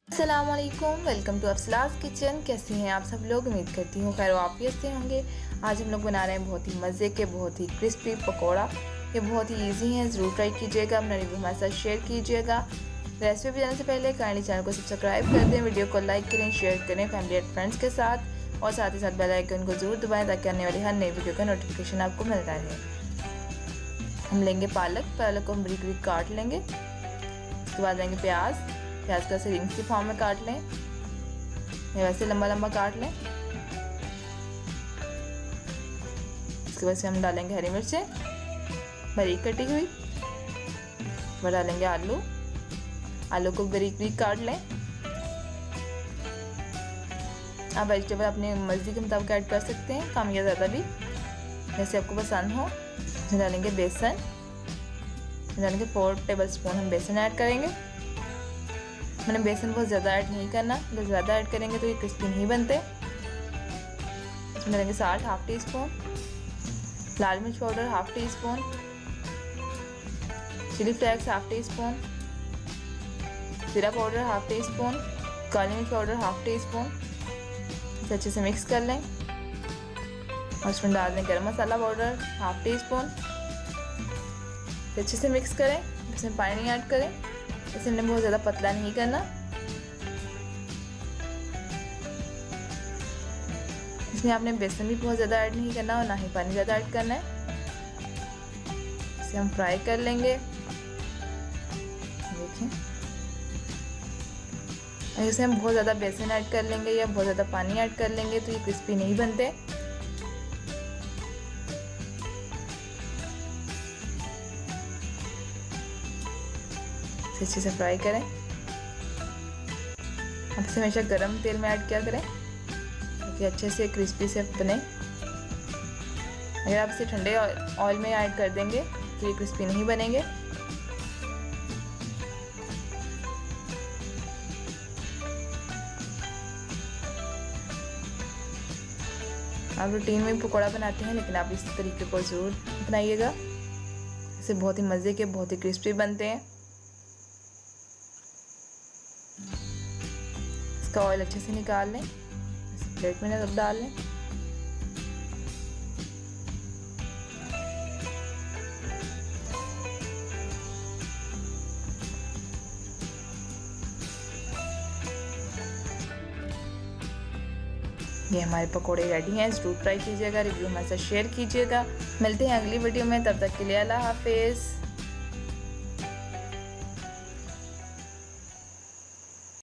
अस्सलामुअलैकुम, welcome to अफसलास kitchen. कैसे हैं आप सब लोग? उम्मीद करती हूँ खैर वाफियत से होंगे। आज हम लोग बना रहे हैं बहुत ही मज़े के, बहुत ही क्रिस्पी पकौड़ा। ये बहुत ही इजी हैं, ज़रूर ट्राई कीजिएगा, अपना रिव्यू हमारे साथ शेयर कीजिएगा। रेसिपी भी जाने से पहले काइंडली चैनल को सब्सक्राइब कर दें, वीडियो को लाइक करें, शेयर करें फैमिली एंड फ्रेंड्स के साथ, और साथ ही साथ बेल आइकन को ज़रूर दबाएँ ताकि आने वाली हर नई वीडियो का नोटिफिकेशन आपको मिलता रहे। हम लेंगे पालक को हम बारीक बारीक काट लेंगे। उसके बाद लेंगे प्याज को ऐसे रिंग्स की फॉर्म में काट लें, या वैसे लंबा लंबा काट लें। इसके बाद से हम डालेंगे हरी मिर्चें बारीक कटी हुई, फिर डालेंगे आलू को बारीक बारीक काट लें। आप वेजिटेबल अपनी मर्जी के मुताबिक ऐड कर सकते हैं, कम या ज़्यादा भी जैसे आपको पसंद हो। इसमें डालेंगे बेसन, 4 टेबल स्पून हम बेसन ऐड करेंगे। मैंने बेसन बहुत ज़्यादा ऐड नहीं करना, अगर ज़्यादा ऐड करेंगे तो ये क्रिस्पी नहीं बनते। इसमें डालेंगे साल्ट हाफ टी स्पून, लाल मिर्च powder half teaspoon, chilli flakes half teaspoon, जीरा पाउडर हाफ टी स्पून, काली मिर्च पाउडर हाफ टी स्पून। इसे अच्छे से मिक्स कर लें और इसमें डाल दें गरम मसाला पाउडर हाफ टी स्पून। अच्छे से मिक्स करें, इसमें पानी नहीं ऐड करें, इसे हमने बहुत ज़्यादा पतला नहीं करना। इसमें आपने बेसन भी बहुत ज़्यादा ऐड नहीं करना और ना ही पानी ज़्यादा ऐड करना है। इसे हम फ्राई कर लेंगे। देखिए, इसे हम बहुत ज़्यादा बेसन ऐड कर लेंगे या बहुत ज़्यादा पानी ऐड कर लेंगे तो ये क्रिस्पी नहीं बनते। अच्छे से फ्राई करें। अब इसे हमेशा गरम तेल में ऐड किया करें ताकि अच्छे से क्रिस्पी से बने। अगर आप इसे ठंडे ऑयल में ऐड कर देंगे तो ये क्रिस्पी नहीं बनेंगे। आप रूटीन में पकौड़ा बनाते हैं, लेकिन आप इस तरीके को ज़रूर बनाइएगा। इसे बहुत ही मज़े के, बहुत ही क्रिस्पी बनते हैं। इसका ऑयल अच्छे से निकाल लें, इस प्लेट में सब डाल लें। ये हमारे पकोड़े रेडी हैं, ज़रूर ट्राई कीजिएगा, रिव्यू हमारे साथ शेयर कीजिएगा। मिलते हैं अगली वीडियो में, तब तक के लिए अल्लाह हाफिज़।